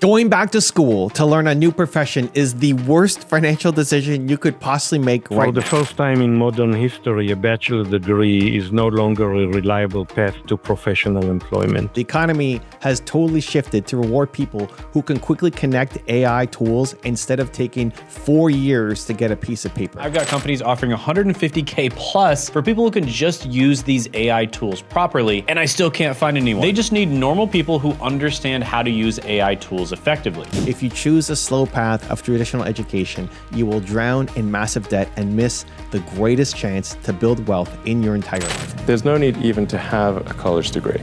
Going back to school to learn a new profession is the worst financial decision you could possibly make For right the now. first time in modern history, a bachelor degree is no longer a reliable path to professional employment. The economy has totally shifted to reward people who can quickly connect AI tools instead of taking 4 years to get a piece of paper. I've got companies offering $150K plus for people who can just use these AI tools properly, and I still can't find anyone. They just need normal people who understand how to use AI tools effectively. If you choose a slow path of traditional education, you will drown in massive debt and miss the greatest chance to build wealth in your entire life. There's no need even to have a college degree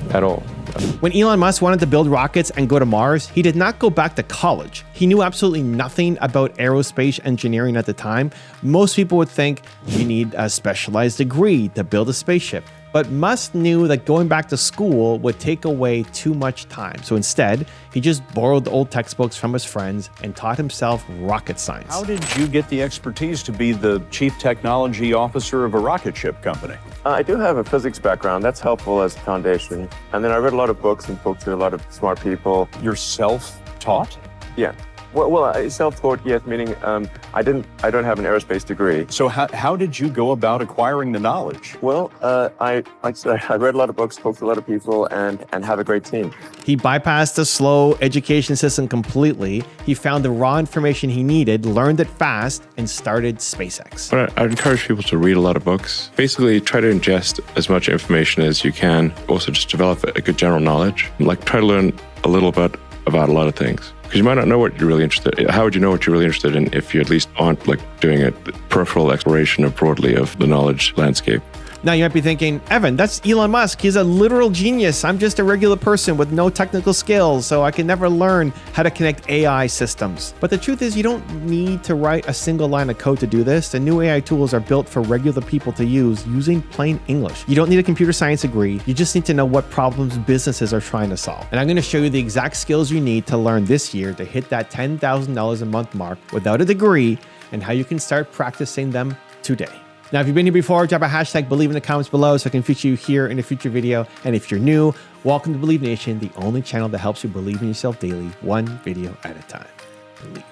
at all. When Elon Musk wanted to build rockets and go to Mars, he did not go back to college. He knew absolutely nothing about aerospace engineering at the time. Most people would think you need a specialized degree to build a spaceship. But Musk knew that going back to school would take away too much time. So instead, he just borrowed the old textbooks from his friends and taught himself rocket science. How did you get the expertise to be the chief technology officer of a rocket ship company? I do have a physics background. That's helpful as a foundation. And then I read a lot of books and spoke to a lot of smart people. You're self-taught? Yeah. Well, self-taught, yes, meaning I don't have an aerospace degree. So how did you go about acquiring the knowledge? Well, I read a lot of books, spoke to a lot of people, and have a great team. He bypassed the slow education system completely. He found the raw information he needed, learned it fast, and started SpaceX. But I'd encourage people to read a lot of books. Basically, try to ingest as much information as you can. Also, just develop a good general knowledge. Like, try to learn a little bit about a lot of things. Because you might not know what you're really interested in. How would you know what you're really interested in if you at least aren't like doing a peripheral exploration broadly of the knowledge landscape? Now you might be thinking, Evan, that's Elon Musk. He's a literal genius. I'm just a regular person with no technical skills, so I can never learn how to connect AI systems. But the truth is, you don't need to write a single line of code to do this. The new AI tools are built for regular people to use using plain English. You don't need a computer science degree. You just need to know what problems businesses are trying to solve. And I'm going to show you the exact skills you need to learn this year to hit that $10,000 a month mark without a degree, and how you can start practicing them today. Now, if you've been here before, drop a hashtag Believe in the comments below so I can feature you here in a future video. And if you're new, welcome to Believe Nation, the only channel that helps you believe in yourself daily, one video at a time. Believe.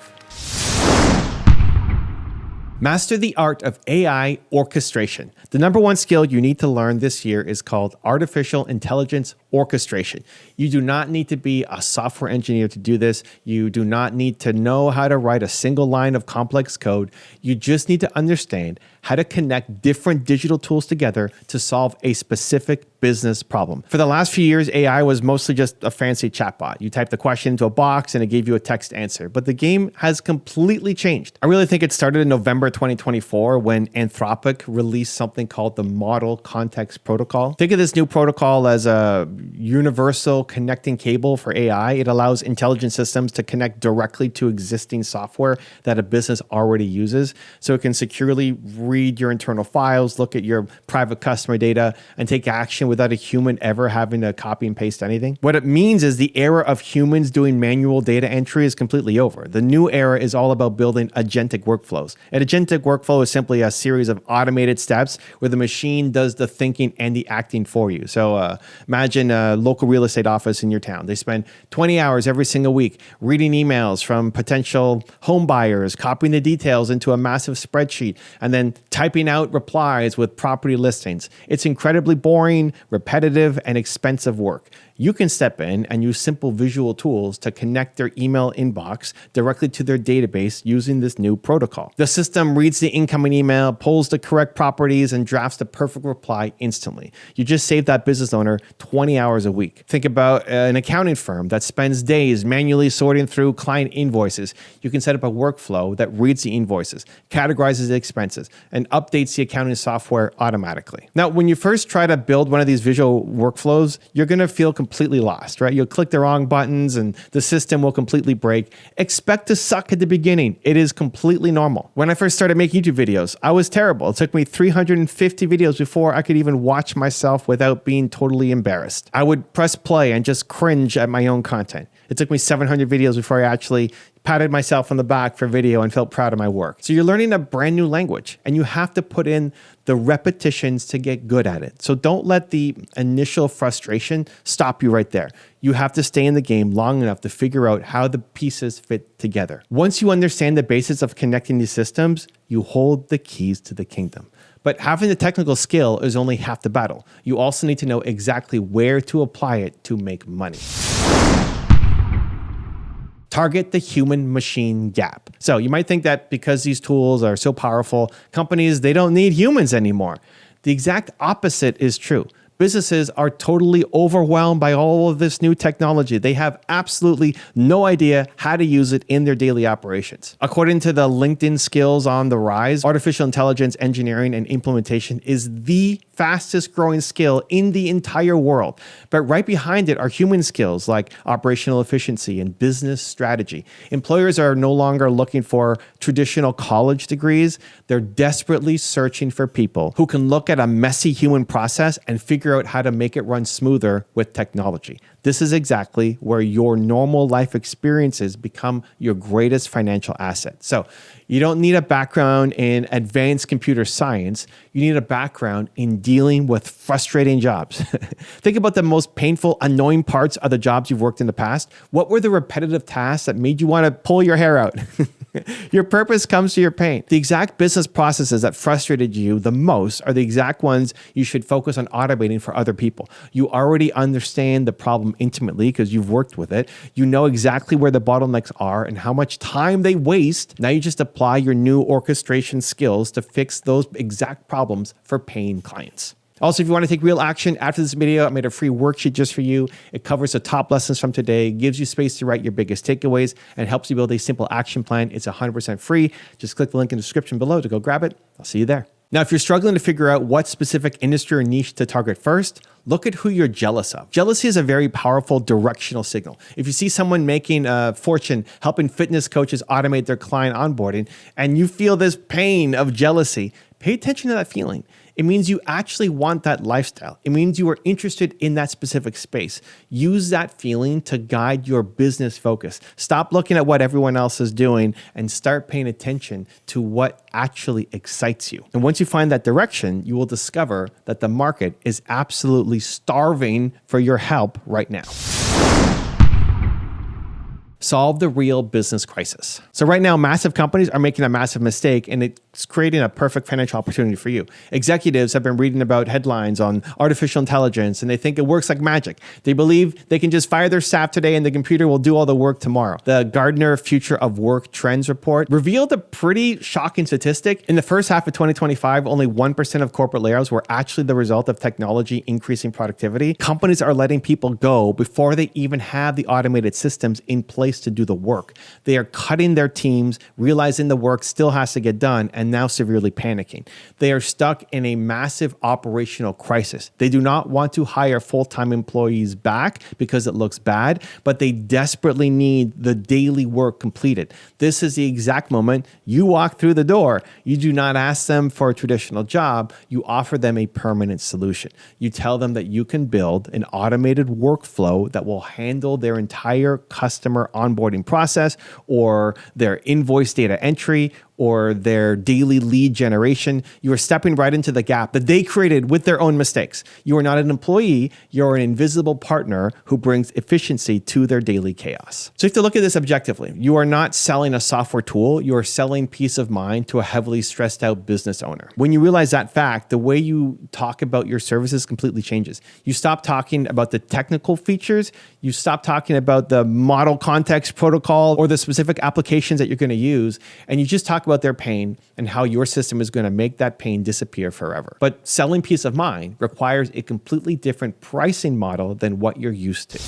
Master the art of AI orchestration. The #1 skill you need to learn this year is called artificial intelligence orchestration. You do not need to be a software engineer to do this. You do not need to know how to write a single line of complex code. You just need to understand how to connect different digital tools together to solve a specific business problem. For the last few years, AI was mostly just a fancy chatbot. You typed the question into a box and it gave you a text answer. But the game has completely changed. I really think it started in November 2024 when Anthropic released something called the Model Context Protocol. Think of this new protocol as a universal connecting cable for AI. It allows intelligent systems to connect directly to existing software that a business already uses, so it can securely read your internal files, look at your private customer data, and take action without a human ever having to copy and paste anything. What it means is the era of humans doing manual data entry is completely over. The new era is all about building agentic workflows. An agentic workflow is simply a series of automated steps where the machine does the thinking and the acting for you. So imagine a local real estate office in your town. They spend 20 hours every single week reading emails from potential home buyers, copying the details into a massive spreadsheet, and then typing out replies with property listings. It's incredibly boring, repetitive, and expensive work. You can step in and use simple visual tools to connect their email inbox directly to their database using this new protocol. The system reads the incoming email, pulls the correct properties, and drafts the perfect reply instantly. You just save that business owner 20 hours a week. Think about an accounting firm that spends days manually sorting through client invoices. You can set up a workflow that reads the invoices, categorizes the expenses, and updates the accounting software automatically. Now, when you first try to build one of these visual workflows, you're going to feel completely lost, right? You'll click the wrong buttons and the system will completely break. Expect to suck at the beginning. It is completely normal. When I first started making YouTube videos, I was terrible. It took me 350 videos before I could even watch myself without being totally embarrassed. I would press play and just cringe at my own content. It took me 700 videos before I actually patted myself on the back for video and felt proud of my work. So you're learning a brand new language and you have to put in the repetitions to get good at it. So don't let the initial frustration stop you right there. You have to stay in the game long enough to figure out how the pieces fit together. Once you understand the basics of connecting these systems, you hold the keys to the kingdom. But having the technical skill is only half the battle. You also need to know exactly where to apply it to make money. Target the human-machine gap. So you might think that because these tools are so powerful, companies, they don't need humans anymore. The exact opposite is true. Businesses are totally overwhelmed by all of this new technology. They have absolutely no idea how to use it in their daily operations. According to the LinkedIn Skills on the Rise, artificial intelligence engineering and implementation is the fastest growing skill in the entire world. But right behind it are human skills like operational efficiency and business strategy. Employers are no longer looking for traditional college degrees. They're desperately searching for people who can look at a messy human process and figure out how to make it run smoother with technology. This is exactly where your normal life experiences become your greatest financial asset. So you don't need a background in advanced computer science. You need a background in dealing with frustrating jobs. Think about the most painful, annoying parts of the jobs you've worked in the past. What were the repetitive tasks that made you want to pull your hair out? Your purpose comes to your pain. The exact business processes that frustrated you the most are the exact ones you should focus on automating for other people. You already understand the problem intimately because you've worked with it. You know exactly where the bottlenecks are and how much time they waste. Now you just apply your new orchestration skills to fix those exact problems for paying clients. Also, if you want to take real action after this video, I made a free worksheet just for you. It covers the top lessons from today, gives you space to write your biggest takeaways, and helps you build a simple action plan. It's 100% free. Just click the link in the description below to go grab it. I'll see you there. Now, if you're struggling to figure out what specific industry or niche to target first, look at who you're jealous of. Jealousy is a very powerful directional signal. If you see someone making a fortune helping fitness coaches automate their client onboarding, and you feel this pain of jealousy, pay attention to that feeling. It means you actually want that lifestyle. It means you are interested in that specific space. Use that feeling to guide your business focus. Stop looking at what everyone else is doing and start paying attention to what actually excites you. And once you find that direction, you will discover that the market is absolutely starving for your help right now. Solve the real business crisis. So right now, massive companies are making a massive mistake and it's creating a perfect financial opportunity for you. Executives have been reading about headlines on artificial intelligence and they think it works like magic. They believe they can just fire their staff today and the computer will do all the work tomorrow. The Gartner Future of Work Trends report revealed a pretty shocking statistic. In the first half of 2025, only 1% of corporate layoffs were actually the result of technology increasing productivity. Companies are letting people go before they even have the automated systems in place to do the work. They are cutting their teams, realizing the work still has to get done, and now severely panicking. They are stuck in a massive operational crisis. They do not want to hire full-time employees back because it looks bad, but they desperately need the daily work completed. This is the exact moment you walk through the door. You do not ask them for a traditional job. You offer them a permanent solution. You tell them that you can build an automated workflow that will handle their entire customer onboarding process or their invoice data entry or their daily lead generation. You are stepping right into the gap that they created with their own mistakes. You are not an employee, you're an invisible partner who brings efficiency to their daily chaos. So you have to look at this objectively. You are not selling a software tool, you are selling peace of mind to a heavily stressed out business owner. When you realize that fact, the way you talk about your services completely changes. You stop talking about the technical features, you stop talking about the model context protocol or the specific applications that you're going to use, and you just talk about their pain and how your system is going to make that pain disappear forever. But selling peace of mind requires a completely different pricing model than what you're used to.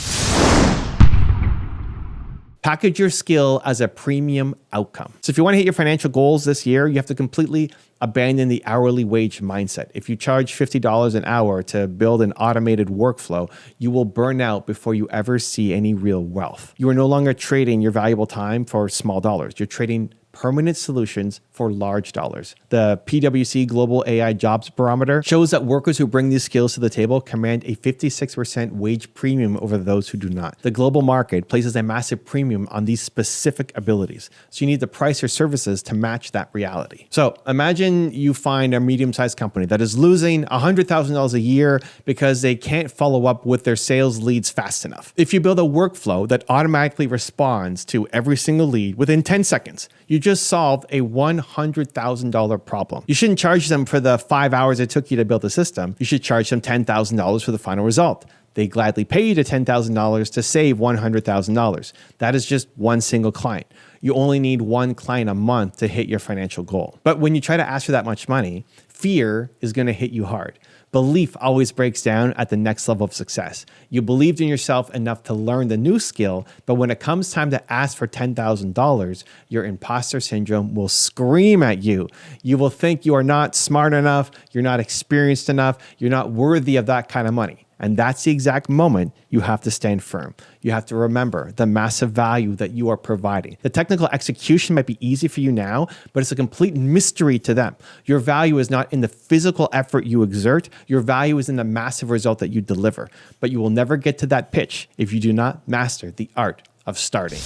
Package your skill as a premium outcome. So if you want to hit your financial goals this year, you have to completely abandon the hourly wage mindset. If you charge $50 an hour to build an automated workflow, you will burn out before you ever see any real wealth. You are no longer trading your valuable time for small dollars. You're trading permanent solutions for large dollars. The PwC Global AI Jobs Barometer shows that workers who bring these skills to the table command a 56% wage premium over those who do not. The global market places a massive premium on these specific abilities, so you need to price your services to match that reality. So imagine you find a medium-sized company that is losing $100,000 a year because they can't follow up with their sales leads fast enough. If you build a workflow that automatically responds to every single lead within 10 seconds, you just solved a $100,000 problem. You shouldn't charge them for the 5 hours it took you to build the system. You should charge them $10,000 for the final result. They gladly pay you the $10,000 to save $100,000. That is just one single client. You only need one client a month to hit your financial goal. But when you try to ask for that much money, fear is going to hit you hard. Belief always breaks down at the next level of success. You believed in yourself enough to learn the new skill, but when it comes time to ask for $10,000, your imposter syndrome will scream at you. You will think you are not smart enough, you're not experienced enough, you're not worthy of that kind of money. And that's the exact moment you have to stand firm. You have to remember the massive value that you are providing. The technical execution might be easy for you now, but it's a complete mystery to them. Your value is not in the physical effort you exert. Your value is in the massive result that you deliver. But you will never get to that pitch if you do not master the art of starting.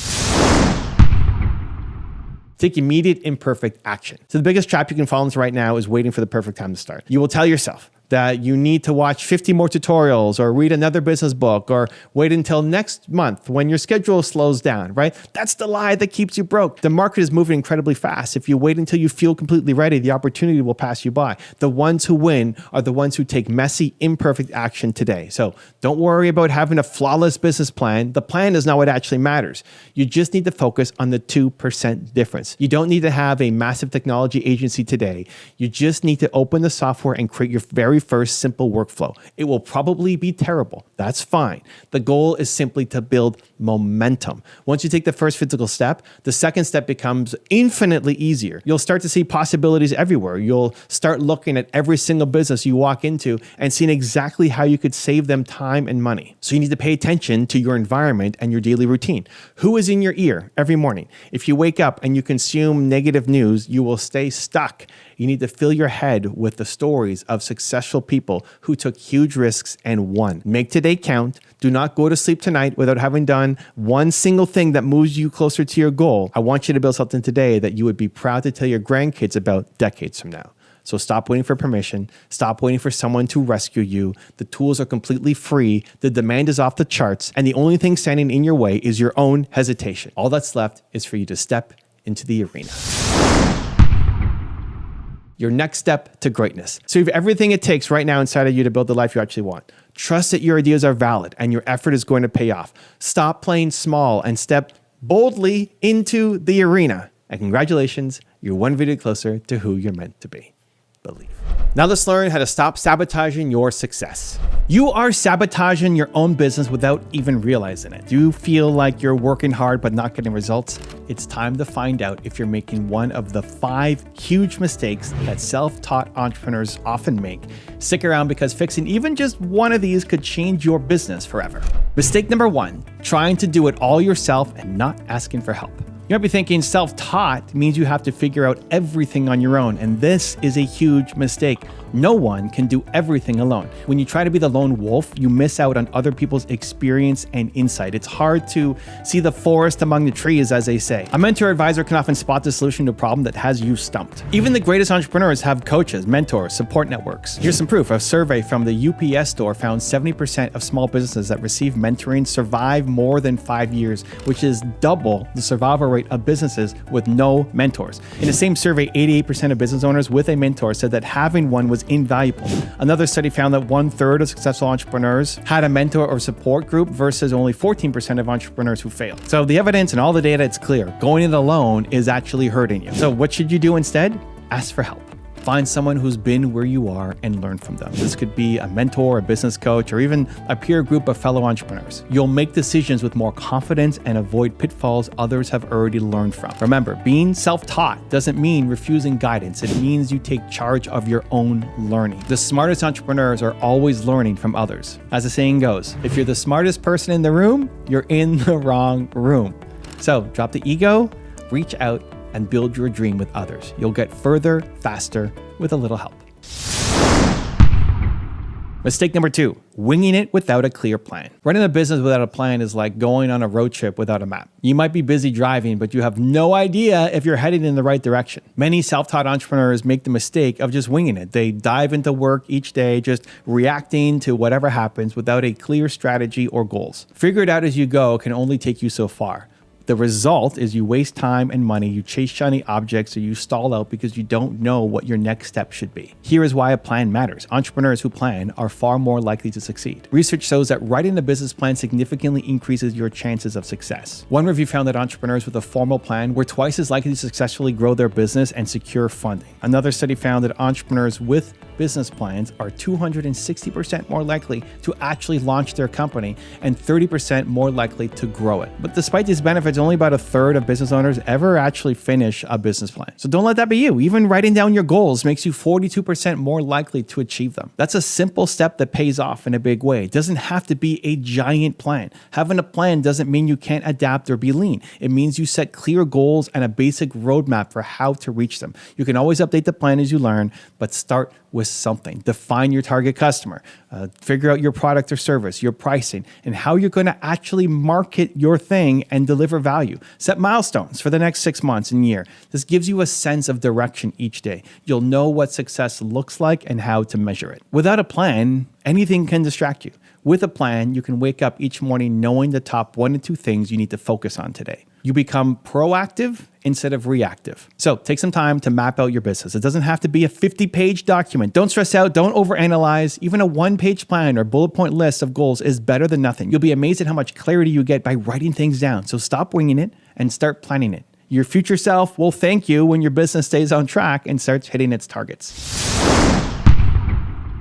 Take immediate imperfect action. So the biggest trap you can fall into right now is waiting for the perfect time to start. You will tell yourself that you need to watch 50 more tutorials or read another business book or wait until next month when your schedule slows down, right? That's the lie that keeps you broke. The market is moving incredibly fast. If you wait until you feel completely ready, the opportunity will pass you by. The ones who win are the ones who take messy, imperfect action today. So don't worry about having a flawless business plan. The plan is not what actually matters. You just need to focus on the 2% difference. You don't need to have a massive technology agency today. You just need to open the software and create your very first simple workflow. It will probably be terrible. That's fine. The goal is simply to build momentum. Once you take the first physical step, the second step becomes infinitely easier. You'll start to see possibilities everywhere. You'll start looking at every single business you walk into and seeing exactly how you could save them time and money. So you need to pay attention to your environment and your daily routine. Who is in your ear every morning? If you wake up and you consume negative news, you will stay stuck. You need to fill your head with the stories of successful people who took huge risks and won. Make today count. Do not go to sleep tonight without having done one single thing that moves you closer to your goal. I want you to build something today that you would be proud to tell your grandkids about decades from now. So stop waiting for permission. Stop waiting for someone to rescue you. The tools are completely free. The demand is off the charts. And the only thing standing in your way is your own hesitation. All that's left is for you to step into the arena. Your next step to greatness. So you have everything it takes right now inside of you to build the life you actually want. Trust that your ideas are valid and your effort is going to pay off. Stop playing small and step boldly into the arena. And congratulations, you're one video closer to who you're meant to be. Believe. Now let's learn how to stop sabotaging your success. You are sabotaging your own business without even realizing it. Do you feel like you're working hard but not getting results? It's time to find out if you're making one of the 5 huge mistakes that self-taught entrepreneurs often make. Stick around because fixing even just one of these could change your business forever. Mistake number 1, trying to do it all yourself and not asking for help. You might be thinking self-taught means you have to figure out everything on your own, and this is a huge mistake. No one can do everything alone. When you try to be the lone wolf, you miss out on other people's experience and insight. It's hard to see the forest among the trees, as they say. A mentor advisor can often spot the solution to a problem that has you stumped. Even the greatest entrepreneurs have coaches, mentors, support networks. Here's some proof. A survey from the UPS store found 70% of small businesses that receive mentoring survive more than 5 years, which is double the survival rate of businesses with no mentors. In the same survey, 88% of business owners with a mentor said that having one was invaluable. Another study found that 1/3 of successful entrepreneurs had a mentor or support group versus only 14% of entrepreneurs who failed. So the evidence and all the data, it's clear. Going it alone is actually hurting you. So what should you do instead? Ask for help. Find someone who's been where you are and learn from them. This could be a mentor, a business coach, or even a peer group of fellow entrepreneurs. You'll make decisions with more confidence and avoid pitfalls others have already learned from. Remember, being self-taught doesn't mean refusing guidance. It means you take charge of your own learning. The smartest entrepreneurs are always learning from others. As the saying goes, if you're the smartest person in the room, you're in the wrong room. So drop the ego, reach out, and build your dream with others. You'll get further, faster, with a little help. Mistake number 2, winging it without a clear plan. Running a business without a plan is like going on a road trip without a map. You might be busy driving, but you have no idea if you're heading in the right direction. Many self-taught entrepreneurs make the mistake of just winging it. They dive into work each day, just reacting to whatever happens without a clear strategy or goals. Figure it out as you go can only take you so far. The result is you waste time and money, you chase shiny objects, or you stall out because you don't know what your next step should be. Here is why a plan matters. Entrepreneurs who plan are far more likely to succeed. Research shows that writing a business plan significantly increases your chances of success. One review found that entrepreneurs with a formal plan were twice as likely to successfully grow their business and secure funding. Another study found that entrepreneurs with business plans are 260% more likely to actually launch their company and 30% more likely to grow it. But despite these benefits, only about a third of business owners ever actually finish a business plan. So don't let that be you. Even writing down your goals makes you 42% more likely to achieve them. That's a simple step that pays off in a big way. It doesn't have to be a giant plan. Having a plan doesn't mean you can't adapt or be lean. It means you set clear goals and a basic roadmap for how to reach them. You can always update the plan as you learn, but start with something. Define your target customer, figure out your product or service, your pricing, and how you're going to actually market your thing and deliver value. Set milestones for the next 6 months and year. This gives you a sense of direction each day. You'll know what success looks like and how to measure it. Without a plan, anything can distract you. With a plan, you can wake up each morning knowing the top 1 to 2 things you need to focus on today. You become proactive instead of reactive. So take some time to map out your business. It doesn't have to be a 50-page document. Don't stress out, don't overanalyze. Even a 1-page plan or bullet point list of goals is better than nothing. You'll be amazed at how much clarity you get by writing things down. So stop winging it and start planning it. Your future self will thank you when your business stays on track and starts hitting its targets.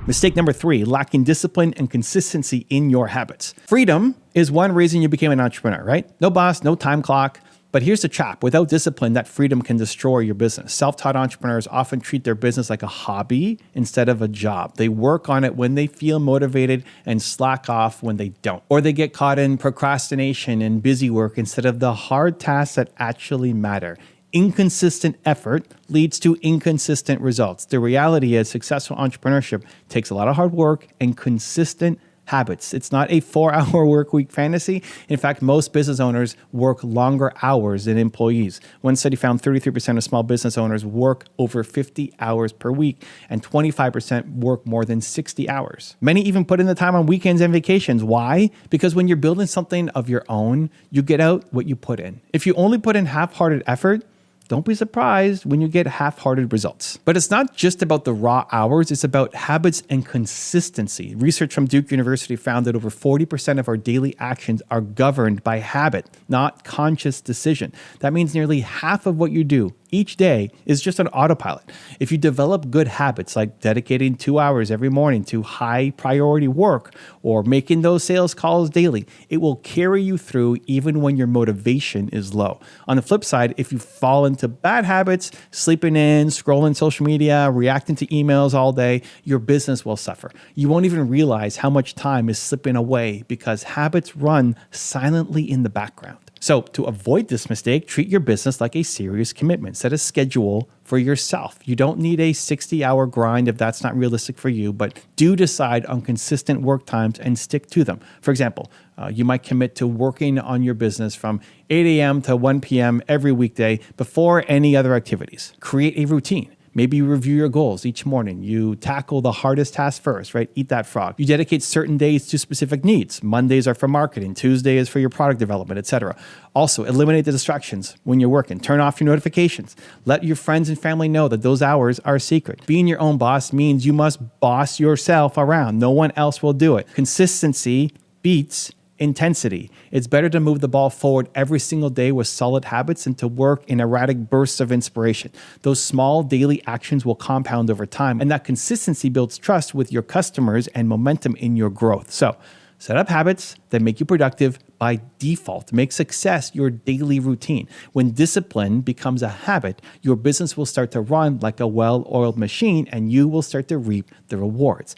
Mistake number 3, lacking discipline and consistency in your habits. Freedom is one reason you became an entrepreneur, right? No boss, no time clock. But here's the trap. Without discipline, that freedom can destroy your business. Self-taught entrepreneurs often treat their business like a hobby instead of a job. They work on it when they feel motivated and slack off when they don't. Or they get caught in procrastination and busy work instead of the hard tasks that actually matter. Inconsistent effort leads to inconsistent results. The reality is successful entrepreneurship takes a lot of hard work and consistent habits. It's not a 4-hour work week fantasy. In fact, most business owners work longer hours than employees. One study found 33% of small business owners work over 50 hours per week, and 25% work more than 60 hours. Many even put in the time on weekends and vacations. Why? Because when you're building something of your own, you get out what you put in. If you only put in half-hearted effort, don't be surprised when you get half-hearted results. But it's not just about the raw hours, it's about habits and consistency. Research from Duke University found that over 40% of our daily actions are governed by habit, not conscious decision. That means nearly half of what you do each day is just on autopilot. If you develop good habits like dedicating 2 hours every morning to high priority work or making those sales calls daily, it will carry you through even when your motivation is low. On the flip side, if you fall into bad habits, sleeping in, scrolling social media, reacting to emails all day, your business will suffer. You won't even realize how much time is slipping away because habits run silently in the background. So to avoid this mistake, treat your business like a serious commitment. Set a schedule for yourself. You don't need a 60-hour grind if that's not realistic for you, but do decide on consistent work times and stick to them. For example, you might commit to working on your business from 8 a.m. to 1 p.m. every weekday before any other activities. Create a routine. Maybe you review your goals each morning. You tackle the hardest task first, right? Eat that frog. You dedicate certain days to specific needs. Mondays are for marketing. Tuesday is for your product development, etc. Also, eliminate the distractions when you're working. Turn off your notifications. Let your friends and family know that those hours are secret. Being your own boss means you must boss yourself around. No one else will do it. Consistency beats intensity. It's better to move the ball forward every single day with solid habits than to work in erratic bursts of inspiration. Those small daily actions will compound over time, and that consistency builds trust with your customers and momentum in your growth. So set up habits that make you productive by default. Make success your daily routine. When discipline becomes a habit, your business will start to run like a well-oiled machine, and you will start to reap the rewards.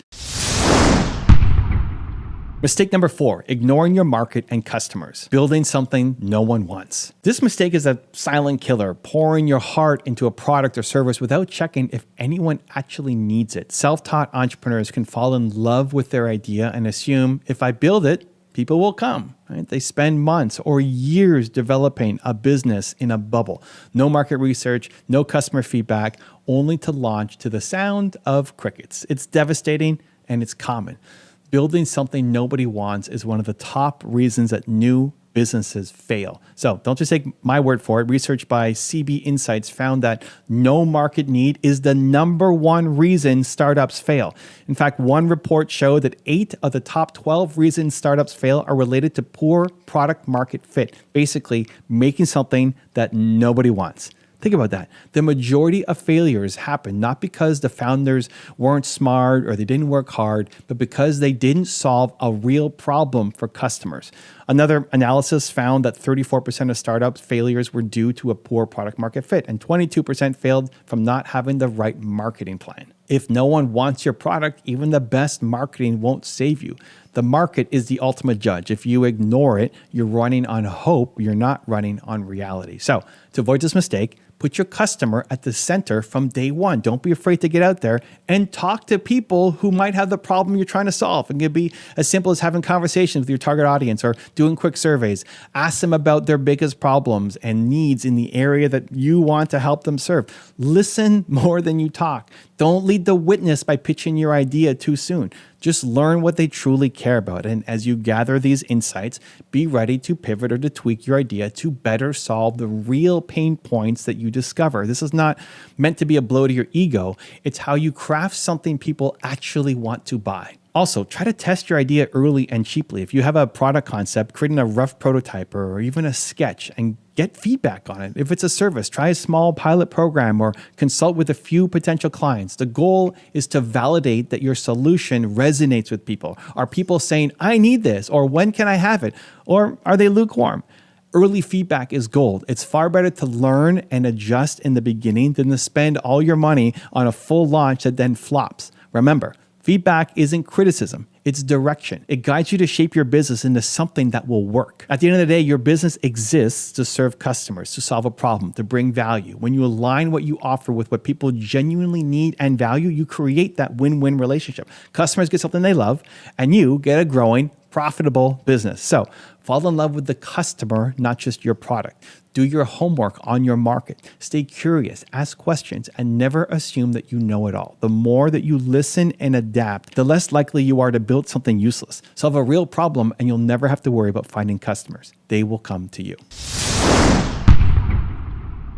Mistake number 4, ignoring your market and customers, building something no one wants. This mistake is a silent killer, pouring your heart into a product or service without checking if anyone actually needs it. Self-taught entrepreneurs can fall in love with their idea and assume if I build it, people will come. Right? They spend months or years developing a business in a bubble. No market research, no customer feedback, only to launch to the sound of crickets. It's devastating and it's common. Building something nobody wants is one of the top reasons that new businesses fail. So don't just take my word for it. Research by CB Insights found that no market need is the number one reason startups fail. In fact, one report showed that 8 of the top 12 reasons startups fail are related to poor product market fit, basically making something that nobody wants. Think about that. The majority of failures happen not because the founders weren't smart or they didn't work hard, but because they didn't solve a real problem for customers. Another analysis found that 34% of startups' failures were due to a poor product market fit, and 22% failed from not having the right marketing plan. If no one wants your product, even the best marketing won't save you. The market is the ultimate judge. If you ignore it, you're running on hope, you're not running on reality. So, to avoid this mistake, put your customer at the center from day one. Don't be afraid to get out there and talk to people who might have the problem you're trying to solve. It can be as simple as having conversations with your target audience or doing quick surveys. Ask them about their biggest problems and needs in the area that you want to help them serve. Listen more than you talk. Don't lead the witness by pitching your idea too soon. Just learn what they truly care about. And as you gather these insights, be ready to pivot or to tweak your idea to better solve the real pain points that you discover. This is not meant to be a blow to your ego. It's how you craft something people actually want to buy. Also, try to test your idea early and cheaply. If you have a product concept, creating a rough prototype or even a sketch and get feedback on it. If it's a service, try a small pilot program or consult with a few potential clients. The goal is to validate that your solution resonates with people. Are people saying, I need this, or when can I have it? Or are they lukewarm? Early feedback is gold. It's far better to learn and adjust in the beginning than to spend all your money on a full launch that then flops. Remember, feedback isn't criticism, it's direction. It guides you to shape your business into something that will work. At the end of the day, your business exists to serve customers, to solve a problem, to bring value. When you align what you offer with what people genuinely need and value, you create that win-win relationship. Customers get something they love, and you get a growing, profitable business. So fall in love with the customer, not just your product. Do your homework on your market. Stay curious, ask questions, and never assume that you know it all. The more that you listen and adapt, the less likely you are to build something useless. Solve a real problem, and you'll never have to worry about finding customers. They will come to you.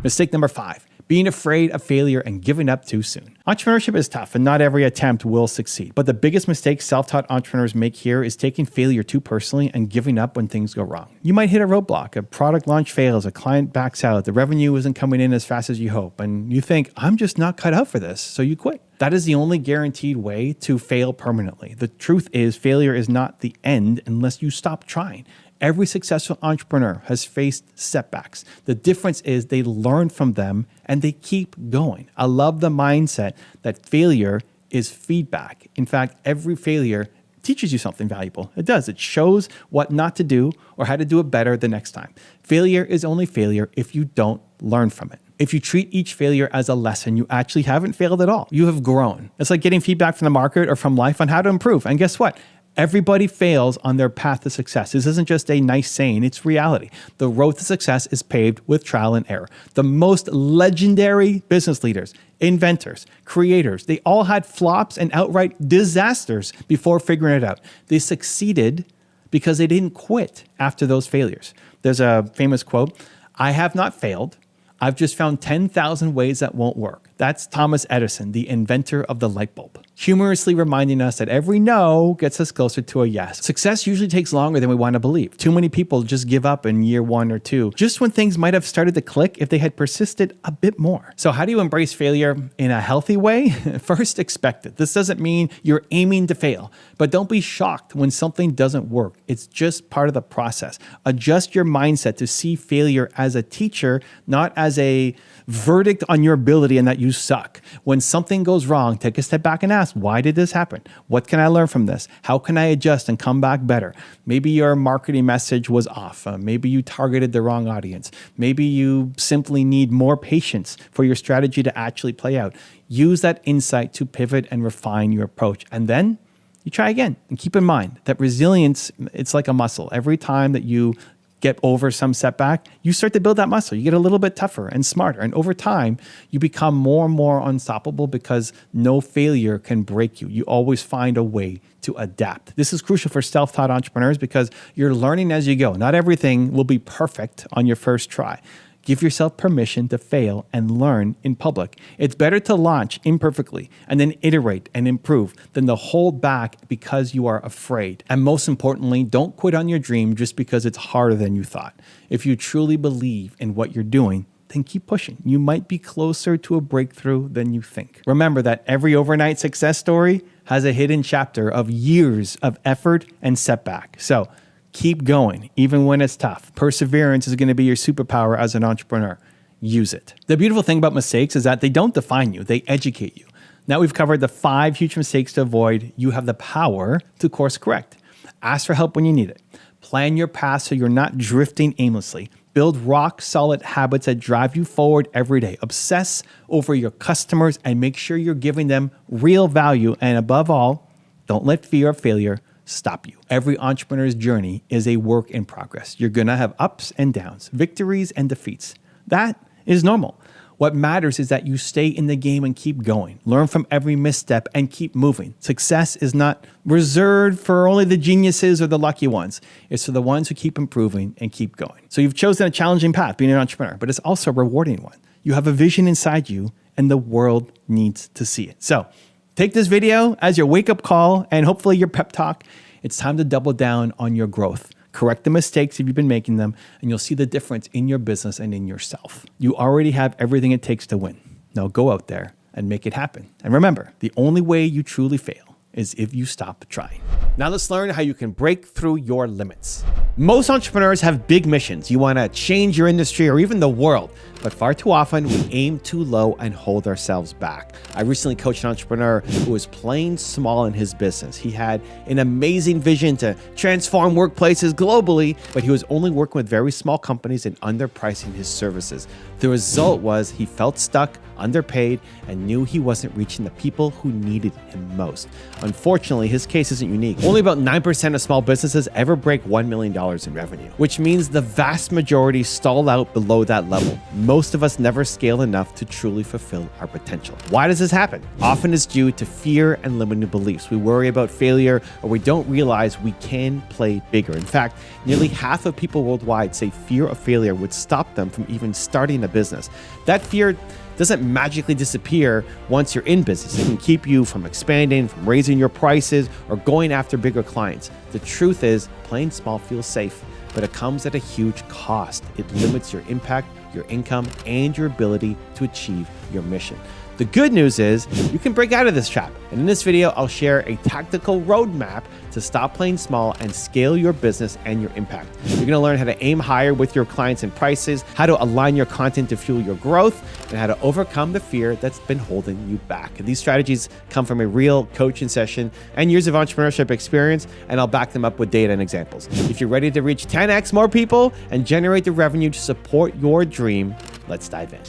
Mistake number 5. Being afraid of failure and giving up too soon. Entrepreneurship is tough and not every attempt will succeed. But the biggest mistake self-taught entrepreneurs make here is taking failure too personally and giving up when things go wrong. You might hit a roadblock, a product launch fails, a client backs out, the revenue isn't coming in as fast as you hope, and you think, I'm just not cut out for this, so you quit. That is the only guaranteed way to fail permanently. The truth is, failure is not the end unless you stop trying. Every successful entrepreneur has faced setbacks. The difference is they learn from them and they keep going. I love the mindset that failure is feedback. In fact, every failure teaches you something valuable. It does. It shows what not to do or how to do it better the next time. Failure is only failure if you don't learn from it. If you treat each failure as a lesson, you actually haven't failed at all. You have grown. It's like getting feedback from the market or from life on how to improve. And guess what? Everybody fails on their path to success. This isn't just a nice saying, it's reality. The road to success is paved with trial and error. The most legendary business leaders, inventors, creators, they all had flops and outright disasters before figuring it out. They succeeded because they didn't quit after those failures. There's a famous quote, I have not failed. I've just found 10,000 ways that won't work. That's Thomas Edison, the inventor of the light bulb, humorously reminding us that every no gets us closer to a yes. Success usually takes longer than we want to believe. Too many people just give up in year 1 or 2, just when things might have started to click if they had persisted a bit more. So how do you embrace failure in a healthy way? First, expect it. This doesn't mean you're aiming to fail, but don't be shocked when something doesn't work. It's just part of the process. Adjust your mindset to see failure as a teacher, not as has a verdict on your ability and that you suck. When something goes wrong, take a step back and ask, why did this happen? What can I learn from this? How can I adjust and come back better? Maybe your marketing message was off. Maybe you targeted the wrong audience. Maybe you simply need more patience for your strategy to actually play out. Use that insight to pivot and refine your approach. And then you try again. And keep in mind that resilience, it's like a muscle. Every time that you get over some setback, you start to build that muscle. You get a little bit tougher and smarter. And over time, you become more and more unstoppable because no failure can break you. You always find a way to adapt. This is crucial for self-taught entrepreneurs because you're learning as you go. Not everything will be perfect on your first try. Give yourself permission to fail and learn in public. It's better to launch imperfectly and then iterate and improve than to hold back because you are afraid. And most importantly, don't quit on your dream just because it's harder than you thought. If you truly believe in what you're doing, then keep pushing. You might be closer to a breakthrough than you think. Remember that every overnight success story has a hidden chapter of years of effort and setback. So keep going, even when it's tough. Perseverance is going to be your superpower as an entrepreneur. Use it. The beautiful thing about mistakes is that they don't define you, they educate you. Now we've covered the 5 huge mistakes to avoid. You have the power to course correct. Ask for help when you need it. Plan your path so you're not drifting aimlessly. Build rock solid habits that drive you forward every day. Obsess over your customers and make sure you're giving them real value. And above all, don't let fear of failure stop you. Every entrepreneur's journey is a work in progress. You're going to have ups and downs, victories and defeats. That is normal. What matters is that you stay in the game and keep going. Learn from every misstep and keep moving. Success is not reserved for only the geniuses or the lucky ones. It's for the ones who keep improving and keep going. So you've chosen a challenging path, being an entrepreneur, but it's also a rewarding one. You have a vision inside you and the world needs to see it. So take this video as your wake-up call and hopefully your pep talk. It's time to double down on your growth. Correct the mistakes if you've been making them, and you'll see the difference in your business and in yourself. You already have everything it takes to win. Now go out there and make it happen. And remember, the only way you truly fail is if you stop trying. Now let's learn how you can break through your limits. Most entrepreneurs have big missions. You want to change your industry or even the world, but far too often we aim too low and hold ourselves back. I recently coached an entrepreneur who was playing small in his business. He had an amazing vision to transform workplaces globally, but he was only working with very small companies and underpricing his services. The result was he felt stuck, underpaid, and knew he wasn't reaching the people who needed him most. Unfortunately, his case isn't unique. Only about 9% of small businesses ever break $1 million in revenue, which means the vast majority stall out below that level. Most of us never scale enough to truly fulfill our potential. Why does this happen? Often it's due to fear and limiting beliefs. We worry about failure, or we don't realize we can play bigger. In fact, nearly half of people worldwide say fear of failure would stop them from even starting a business. That fear doesn't magically disappear once you're in business. It can keep you from expanding, from raising your prices, or going after bigger clients. The truth is, playing small feels safe, but it comes at a huge cost. It limits your impact, your income, and your ability to achieve your mission. The good news is you can break out of this trap. And in this video, I'll share a tactical roadmap to stop playing small and scale your business and your impact. You're gonna learn how to aim higher with your clients and prices, how to align your content to fuel your growth, and how to overcome the fear that's been holding you back. These strategies come from a real coaching session and years of entrepreneurship experience, and I'll back them up with data and examples. If you're ready to reach 10x more people and generate the revenue to support your dream, let's dive in.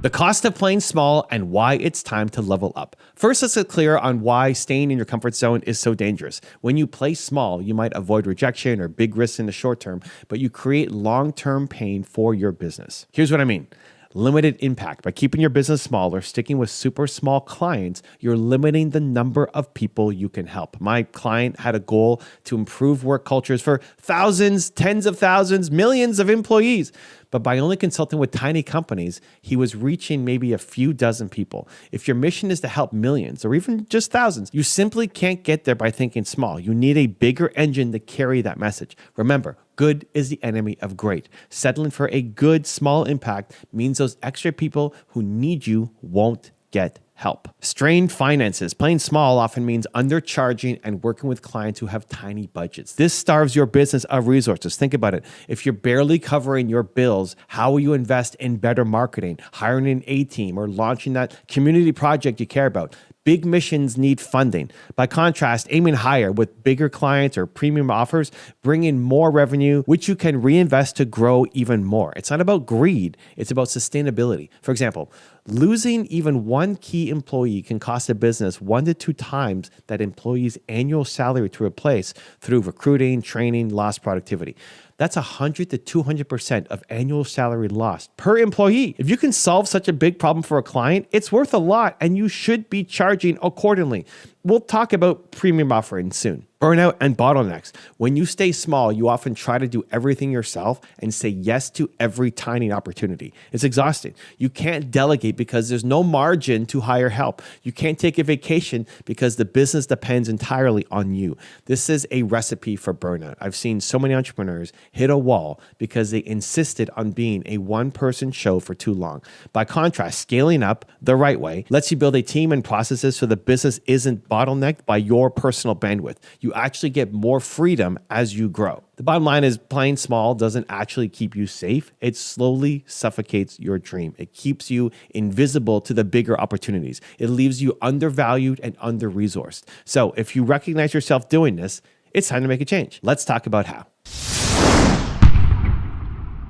The cost of playing small and why it's time to level up. First, let's get clear on why staying in your comfort zone is so dangerous. When you play small, you might avoid rejection or big risks in the short term, but you create long-term pain for your business. Here's what I mean. Limited impact. By keeping your business small or sticking with super small clients, you're limiting the number of people you can help. My client had a goal to improve work cultures for thousands, tens of thousands, millions of employees. But by only consulting with tiny companies, he was reaching maybe a few dozen people. If your mission is to help millions or even just thousands, you simply can't get there by thinking small. You need a bigger engine to carry that message. Remember, good is the enemy of great. Settling for a good small impact means those extra people who need you won't get help. Strained finances. Playing small often means undercharging and working with clients who have tiny budgets. This starves your business of resources. Think about it. If you're barely covering your bills, how will you invest in better marketing, hiring an A-team, or launching that community project you care about? Big missions need funding. By contrast, aiming higher with bigger clients or premium offers bring in more revenue, which you can reinvest to grow even more. It's not about greed, it's about sustainability. For example, losing even one key employee can cost a business 1 to 2 times that employee's annual salary to replace through recruiting, training, lost productivity. That's 100 to 200% of annual salary lost per employee. If you can solve such a big problem for a client, it's worth a lot and you should be charging accordingly. We'll talk about premium offerings soon. Burnout and bottlenecks. When you stay small, you often try to do everything yourself and say yes to every tiny opportunity. It's exhausting. You can't delegate because there's no margin to hire help. You can't take a vacation because the business depends entirely on you. This is a recipe for burnout. I've seen so many entrepreneurs hit a wall because they insisted on being a one-person show for too long. By contrast, scaling up the right way lets you build a team and processes so the business isn't bottlenecked by your personal bandwidth. You actually get more freedom as you grow. The bottom line is playing small doesn't actually keep you safe. It slowly suffocates your dream. It keeps you invisible to the bigger opportunities. It leaves you undervalued and under-resourced. So if you recognize yourself doing this, it's time to make a change. Let's talk about how.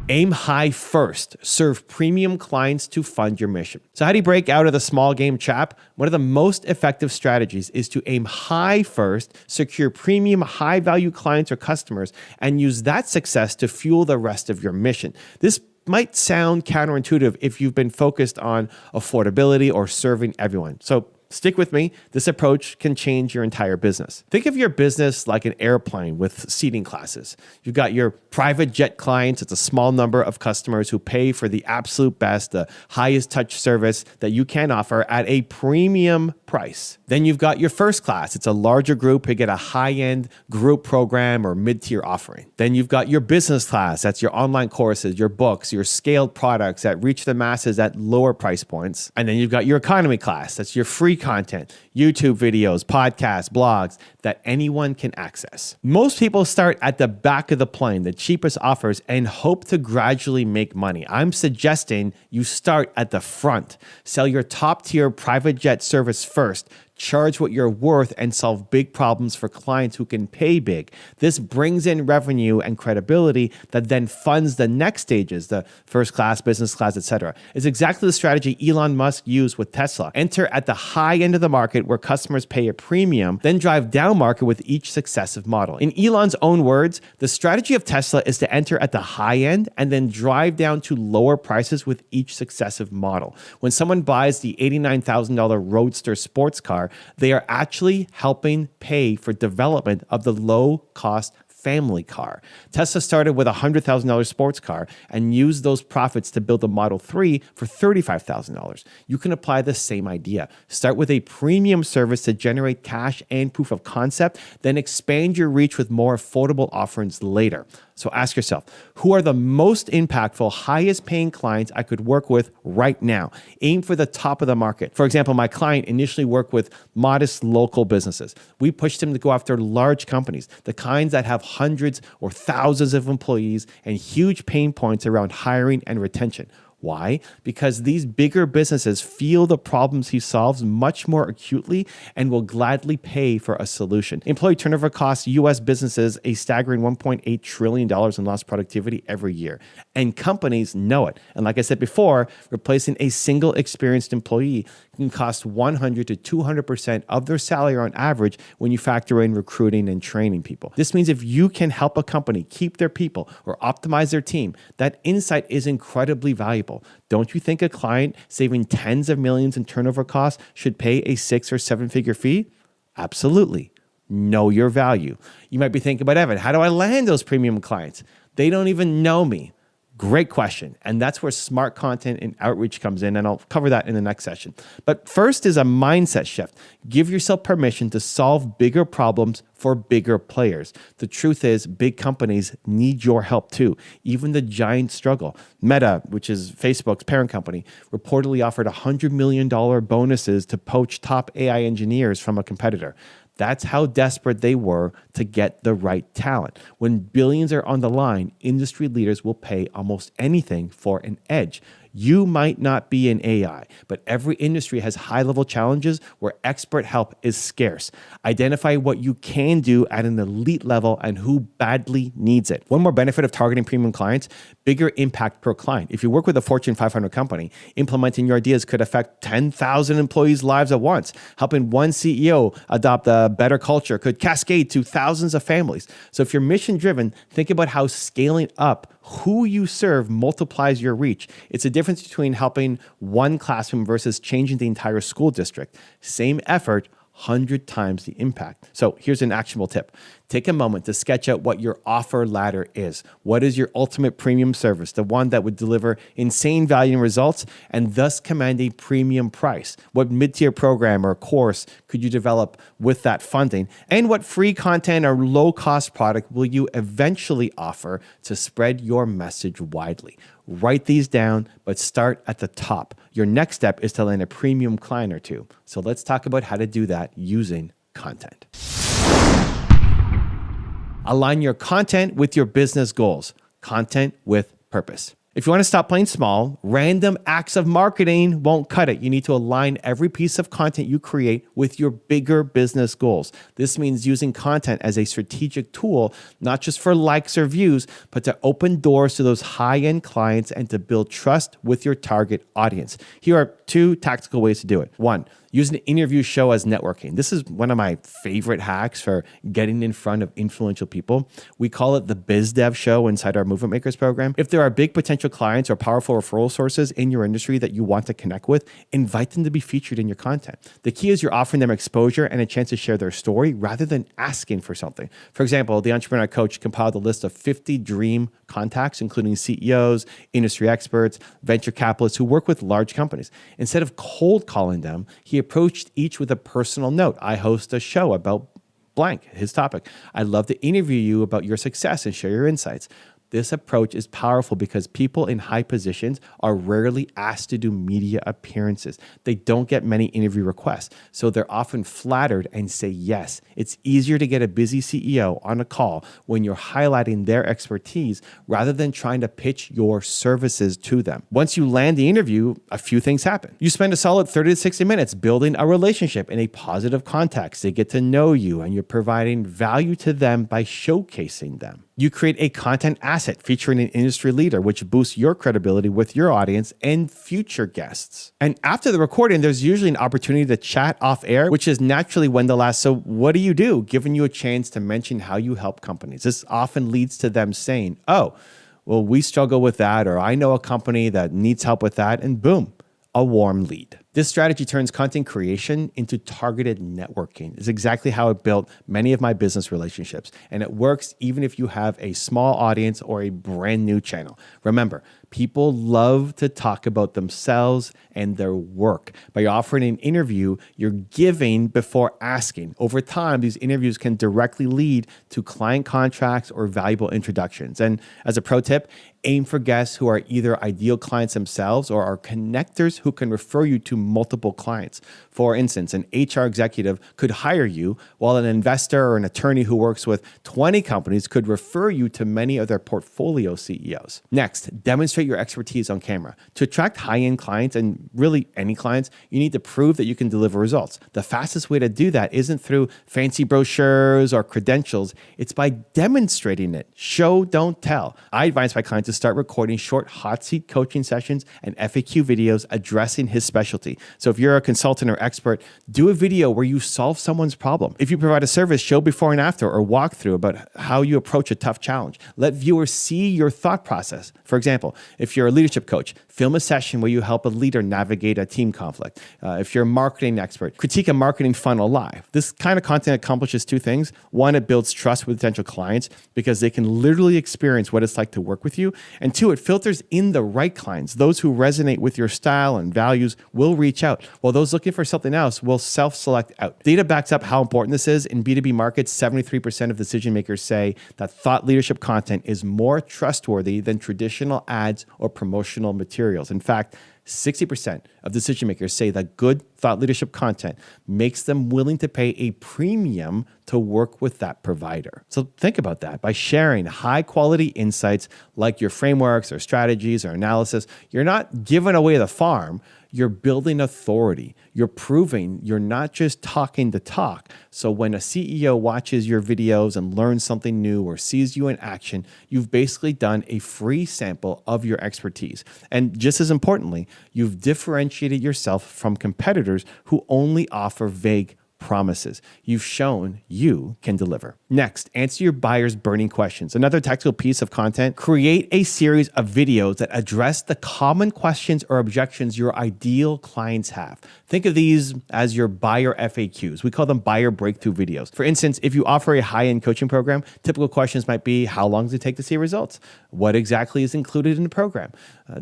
Aim high first. Serve premium clients to fund your mission. So how do you break out of the small game trap? One of the most effective strategies is to aim high first, secure premium high value clients or customers, and use that success to fuel the rest of your mission. This might sound counterintuitive if you've been focused on affordability or serving everyone. So stick with me. This approach can change your entire business. Think of your business like an airplane with seating classes. You've got your private jet clients. It's a small number of customers who pay for the absolute best, the highest touch service that you can offer at a premium price. Then you've got your first class. It's a larger group who get a high-end group program or mid-tier offering. Then you've got your business class. That's your online courses, your books, your scaled products that reach the masses at lower price points. And then you've got your economy class. That's your free content, YouTube videos, podcasts, blogs that anyone can access. Most people start at the back of the plane, the cheapest offers, and hope to gradually make money. I'm suggesting you start at the front. Sell your top-tier private jet service first. Charge what you're worth and solve big problems for clients who can pay big. This brings in revenue and credibility that then funds the next stages, the first class, business class, etc. It's exactly the strategy Elon Musk used with Tesla. Enter at the high end of the market where customers pay a premium, then drive down market with each successive model. In Elon's own words, the strategy of Tesla is to enter at the high end and then drive down to lower prices with each successive model. When someone buys the $89,000 Roadster sports car, they are actually helping pay for development of the low-cost family car. Tesla started with a $100,000 sports car and used those profits to build a Model 3 for $35,000. You can apply the same idea. Start with a premium service to generate cash and proof of concept, then expand your reach with more affordable offerings later. So ask yourself, who are the most impactful, highest paying clients I could work with right now? Aim for the top of the market. For example, my client initially worked with modest local businesses. We pushed him to go after large companies, the kinds that have hundreds or thousands of employees and huge pain points around hiring and retention. Why? Because these bigger businesses feel the problems he solves much more acutely and will gladly pay for a solution. Employee turnover costs U.S. businesses a staggering $1.8 trillion in lost productivity every year. And companies know it. And like I said before, replacing a single experienced employee can cost 100 to 200% of their salary on average when you factor in recruiting and training people. This means if you can help a company keep their people or optimize their team, that insight is incredibly valuable. Don't you think a client saving tens of millions in turnover costs should pay a 6 or 7 figure fee? Absolutely. Know your value. You might be thinking about, Evan, how do I land those premium clients? They don't even know me. Great question. And that's where smart content and outreach comes in. And I'll cover that in the next session. But first is a mindset shift. Give yourself permission to solve bigger problems for bigger players. The truth is, big companies need your help too. Even the giants struggle. Meta, which is Facebook's parent company, reportedly offered $100 million bonuses to poach top AI engineers from a competitor. That's how desperate they were to get the right talent. When billions are on the line, industry leaders will pay almost anything for an edge. You might not be in AI, but every industry has high-level challenges where expert help is scarce. Identify what you can do at an elite level and who badly needs it. One more benefit of targeting premium clients, bigger impact per client. If you work with a Fortune 500 company, implementing your ideas could affect 10,000 employees' lives at once. Helping one CEO adopt a better culture could cascade to thousands of families. So if you're mission-driven, think about how scaling up who you serve multiplies your reach. It's a difference between helping one classroom versus changing the entire school district. Same effort, 100 times the impact. So here's an actionable tip. Take a moment to sketch out what your offer ladder is. What is your ultimate premium service? The one that would deliver insane value and results and thus command a premium price. What mid-tier program or course could you develop with that funding? And what free content or low-cost product will you eventually offer to spread your message widely? Write these down, but start at the top. Your next step is to land a premium client or two. So let's talk about how to do that using content. Align your content with your business goals. Content with purpose. If you want to stop playing small, random acts of marketing won't cut it. You need to align every piece of content you create with your bigger business goals. This means using content as a strategic tool, not just for likes or views, but to open doors to those high-end clients and to build trust with your target audience. Here are 2 tactical ways to do it. 1, use an interview show as networking. This is one of my favorite hacks for getting in front of influential people. We call it the Biz Dev show inside our Movement Makers program. If there are big potential clients or powerful referral sources in your industry that you want to connect with, invite them to be featured in your content. The key is you're offering them exposure and a chance to share their story rather than asking for something. For example, the Entrepreneurial Coach compiled a list of 50 dream contacts, including CEOs, industry experts, venture capitalists who work with large companies. Instead of cold calling them, he approached each with a personal note. I host a show about blank, his topic. I'd love to interview you about your success and share your insights. This approach is powerful because people in high positions are rarely asked to do media appearances. They don't get many interview requests, so they're often flattered and say yes. It's easier to get a busy CEO on a call when you're highlighting their expertise rather than trying to pitch your services to them. Once you land the interview, a few things happen. You spend a solid 30 to 60 minutes building a relationship in a positive context. They get to know you and you're providing value to them by showcasing them. You create a content asset featuring an industry leader, which boosts your credibility with your audience and future guests. And after the recording, there's usually an opportunity to chat off air, which is naturally when they'll ask, so what do you do? Giving you a chance to mention how you help companies. This often leads to them saying, oh, well, we struggle with that, or I know a company that needs help with that, and boom, a warm lead. This strategy turns content creation into targeted networking. It's exactly how I built many of my business relationships. And it works even if you have a small audience or a brand new channel. Remember, people love to talk about themselves and their work. By offering an interview, you're giving before asking. Over time, these interviews can directly lead to client contracts or valuable introductions. And as a pro tip, aim for guests who are either ideal clients themselves or are connectors who can refer you to multiple clients. For instance, an HR executive could hire you, while an investor or an attorney who works with 20 companies could refer you to many of their portfolio CEOs. Next, demonstrate your expertise on camera. To attract high-end clients, and really any clients, you need to prove that you can deliver results. The fastest way to do that isn't through fancy brochures or credentials. It's by demonstrating it. Show, don't tell. I advise my clients to start recording short hot seat coaching sessions and FAQ videos addressing his specialty. efficiency. So if you're a consultant or expert, do a video where you solve someone's problem. If you provide a service, show before and after or walk through about how you approach a tough challenge. Let viewers see your thought process. For example, if you're a leadership coach, film a session where you help a leader navigate a team conflict. If you're a marketing expert, critique a marketing funnel live. This kind of content accomplishes two things. One, it builds trust with potential clients because they can literally experience what it's like to work with you. And two, it filters in the right clients. Those who resonate with your style and values will reach out, while those looking for something else will self-select out. Data backs up how important this is. In B2B markets, 73% of decision makers say that thought leadership content is more trustworthy than traditional ads or promotional materials. In fact, 60% of decision makers say that good thought leadership content makes them willing to pay a premium to work with that provider. So think about that. By sharing high quality insights like your frameworks or strategies or analysis, you're not giving away the farm. You're building authority. You're proving you're not just talking the talk. So when a CEO watches your videos and learns something new or sees you in action, you've basically done a free sample of your expertise. And just as importantly, you've differentiated yourself from competitors who only offer vague promises. You've shown you can deliver. Next, answer your buyer's burning questions. Another tactical piece of content, create a series of videos that address the common questions or objections your ideal clients have. Think of these as your buyer FAQs. We call them buyer breakthrough videos. For instance, if you offer a high-end coaching program, typical questions might be, how long does it take to see results? What exactly is included in the program?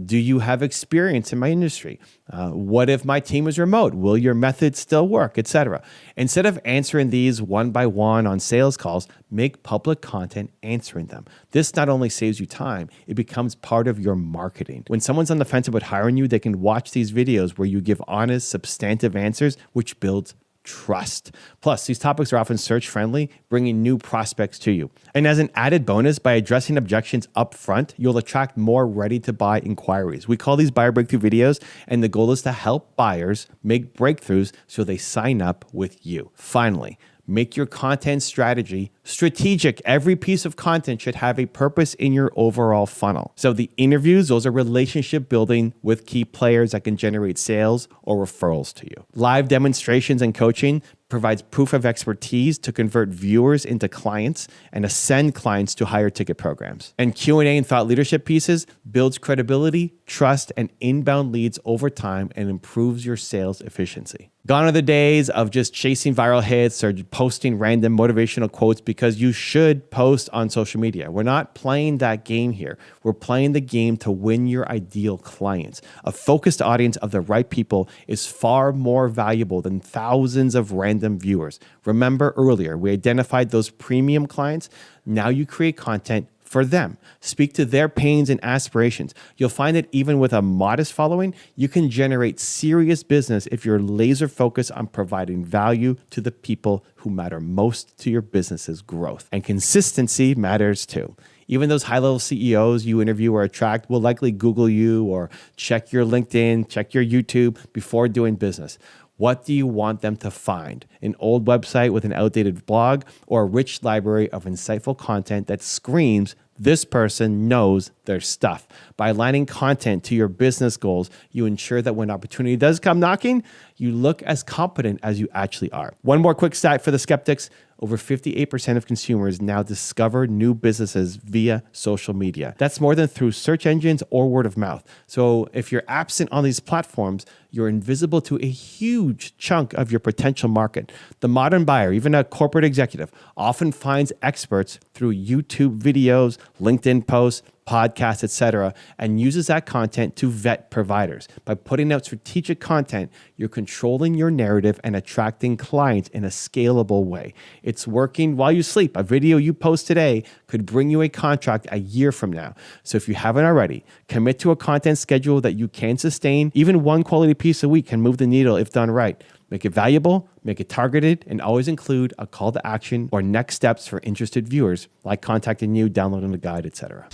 Do you have experience in my industry? What if my team is remote? Will your method still work, etc.? Instead of answering these one by one on sales calls, make public content answering them. This not only saves you time, it becomes part of your marketing. When someone's on the fence about hiring you, they can watch these videos where you give honest, substantive answers, which builds trust. Plus, these topics are often search-friendly, bringing new prospects to you. And as an added bonus, by addressing objections up front, you'll attract more ready-to-buy inquiries. We call these buyer breakthrough videos, and the goal is to help buyers make breakthroughs so they sign up with you. Finally, make your content strategy strategic. Every piece of content should have a purpose in your overall funnel. So the interviews, those are relationship building with key players that can generate sales or referrals to you. Live demonstrations and coaching provides proof of expertise to convert viewers into clients and ascend clients to higher ticket programs. And Q&A and thought leadership pieces builds credibility, trust, and inbound leads over time and improves your sales efficiency. Gone are the days of just chasing viral hits or posting random motivational quotes because you should post on social media. We're not playing that game here. We're playing the game to win your ideal clients. A focused audience of the right people is far more valuable than thousands of random viewers. Remember earlier, we identified those premium clients. Now you create content for them. Speak to their pains and aspirations. You'll find that even with a modest following, you can generate serious business if you're laser focused on providing value to the people who matter most to your business's growth. And consistency matters too. Even those high-level CEOs you interview or attract will likely Google you or check your LinkedIn, check your YouTube before doing business. What do you want them to find? An old website with an outdated blog or a rich library of insightful content that screams, this person knows their stuff. By aligning content to your business goals, you ensure that when opportunity does come knocking, you look as competent as you actually are. One more quick stat for the skeptics. Over 58% of consumers now discover new businesses via social media. That's more than through search engines or word of mouth. So if you're absent on these platforms, you're invisible to a huge chunk of your potential market. The modern buyer, even a corporate executive, often finds experts through YouTube videos, LinkedIn posts, podcasts, etc., and uses that content to vet providers. By putting out strategic content, you're controlling your narrative and attracting clients in a scalable way. It's working while you sleep. A video you post today could bring you a contract a year from now. So if you haven't already, commit to a content schedule that you can sustain. Even one quality piece a week can move the needle if done right. Make it valuable, make it targeted, and always include a call to action or next steps for interested viewers, like contacting you, downloading the guide, etc.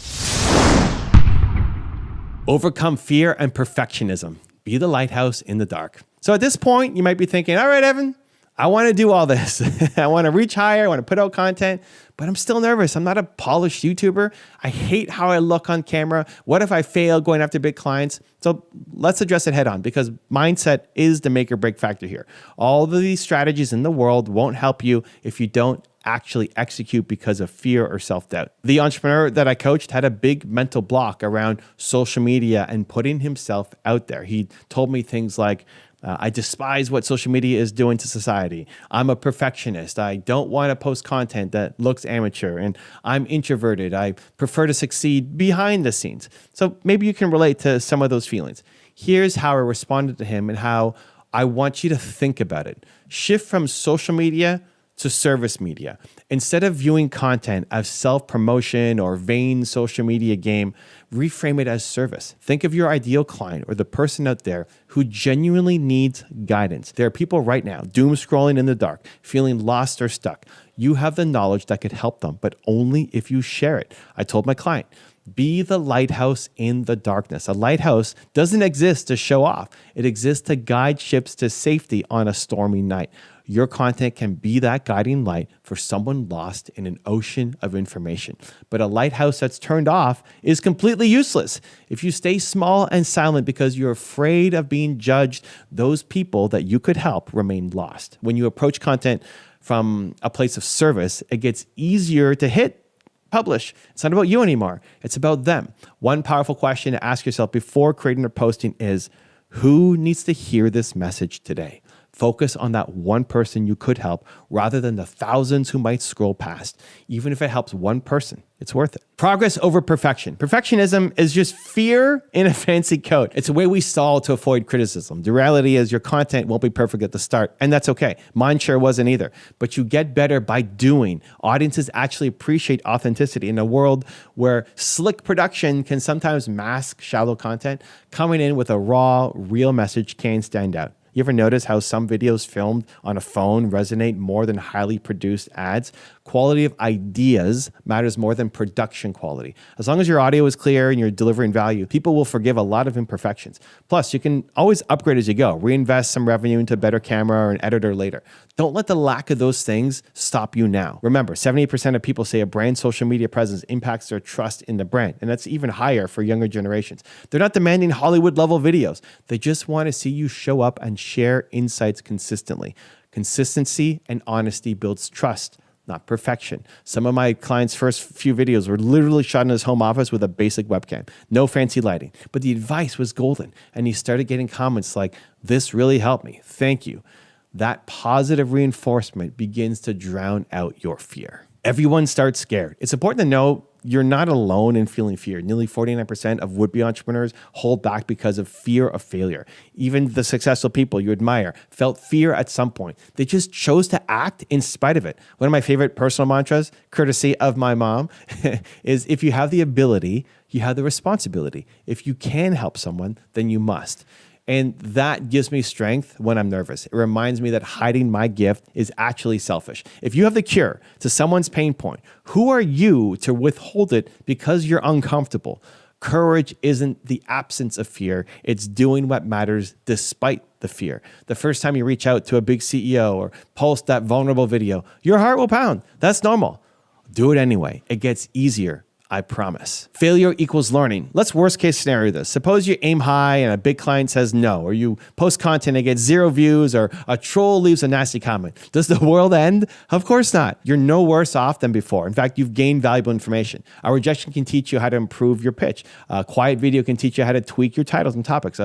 Overcome fear and perfectionism. Be the lighthouse in the dark. So at this point, you might be thinking, all right, Evan, I want to do all this. I want to reach higher. I want to put out content, but I'm still nervous. I'm not a polished YouTuber. I hate how I look on camera. What if I fail going after big clients? So let's address it head on, because mindset is the make or break factor here. All of these strategies in the world won't help you if you don't actually execute because of fear or self-doubt. The entrepreneur that I coached had a big mental block around social media and putting himself out there. He told me things like, I despise what social media is doing to society. I'm a perfectionist. I don't want to post content that looks amateur, and I'm introverted. I prefer to succeed behind the scenes. So maybe you can relate to some of those feelings. Here's how I responded to him and how I want you to think about it. Shift from social media to service media. Instead of viewing content as self-promotion or vain social media game, reframe it as service. Think of your ideal client or the person out there who genuinely needs guidance. There are people right now doom scrolling in the dark, feeling lost or stuck. You have the knowledge that could help them, but only if you share it. I told my client, be the lighthouse in the darkness. A lighthouse doesn't exist to show off. It exists to guide ships to safety on a stormy night. Your content can be that guiding light for someone lost in an ocean of information. But a lighthouse that's turned off is completely useless. If you stay small and silent because you're afraid of being judged, those people that you could help remain lost. When you approach content from a place of service, it gets easier to hit publish. It's not about you anymore. It's about them. One powerful question to ask yourself before creating or posting is, who needs to hear this message today? Focus on that one person you could help rather than the thousands who might scroll past. Even if it helps one person, it's worth it. Progress over perfection. Perfectionism is just fear in a fancy coat. It's a way we stall to avoid criticism. The reality is your content won't be perfect at the start, and that's okay. Mine sure wasn't either. But you get better by doing. Audiences actually appreciate authenticity in a world where slick production can sometimes mask shallow content. Coming in with a raw, real message can stand out. You ever notice how some videos filmed on a phone resonate more than highly produced ads? Quality of ideas matters more than production quality. As long as your audio is clear and you're delivering value, people will forgive a lot of imperfections. Plus, you can always upgrade as you go. Reinvest some revenue into a better camera or an editor later. Don't let the lack of those things stop you now. Remember, 78% of people say a brand's social media presence impacts their trust in the brand, and that's even higher for younger generations. They're not demanding Hollywood-level videos. They just want to see you show up and share insights consistently. Consistency and honesty builds trust, not perfection. Some of my clients' first few videos were literally shot in his home office with a basic webcam, no fancy lighting, but the advice was golden. And he started getting comments like, "This really helped me. Thank you." That positive reinforcement begins to drown out your fear. Everyone starts scared. It's important to know you're not alone in feeling fear. Nearly 49% of would-be entrepreneurs hold back because of fear of failure. Even the successful people you admire felt fear at some point. They just chose to act in spite of it. One of my favorite personal mantras, courtesy of my mom, is if you have the ability, you have the responsibility. If you can help someone, then you must. And that gives me strength when I'm nervous. It reminds me that hiding my gift is actually selfish. If you have the cure to someone's pain point, who are you to withhold it because you're uncomfortable? Courage isn't the absence of fear. It's doing what matters despite the fear. The first time you reach out to a big CEO or post that vulnerable video, your heart will pound. That's normal. Do it anyway. It gets easier. I promise. Failure equals learning. Let's worst case scenario this. Suppose you aim high and a big client says no, or you post content and get 0 views, or a troll leaves a nasty comment. Does the world end? Of course not. You're no worse off than before. In fact, you've gained valuable information. A rejection can teach you how to improve your pitch. A quiet video can teach you how to tweak your titles and topics.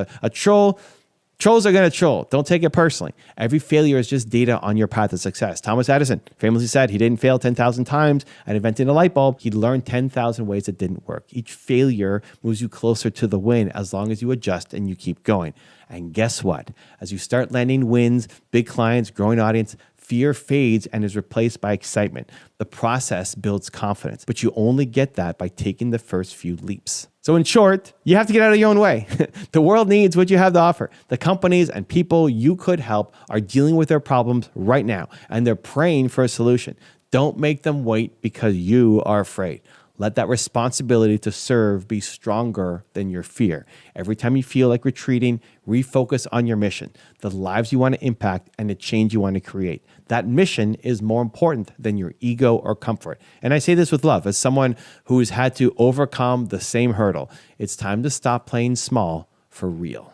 Trolls are going to troll. Don't take it personally. Every failure is just data on your path to success. Thomas Edison famously said he didn't fail 10,000 times at inventing a light bulb. He learned 10,000 ways it didn't work. Each failure moves you closer to the win as long as you adjust and you keep going. And guess what? As you start landing wins, big clients, growing audience, fear fades and is replaced by excitement. The process builds confidence, but you only get that by taking the first few leaps. So in short, you have to get out of your own way. The world needs what you have to offer. The companies and people you could help are dealing with their problems right now, and they're praying for a solution. Don't make them wait because you are afraid. Let that responsibility to serve be stronger than your fear. Every time you feel like retreating, refocus on your mission, the lives you want to impact, and the change you want to create. That mission is more important than your ego or comfort. And I say this with love, as someone who has had to overcome the same hurdle. It's time to stop playing small for real.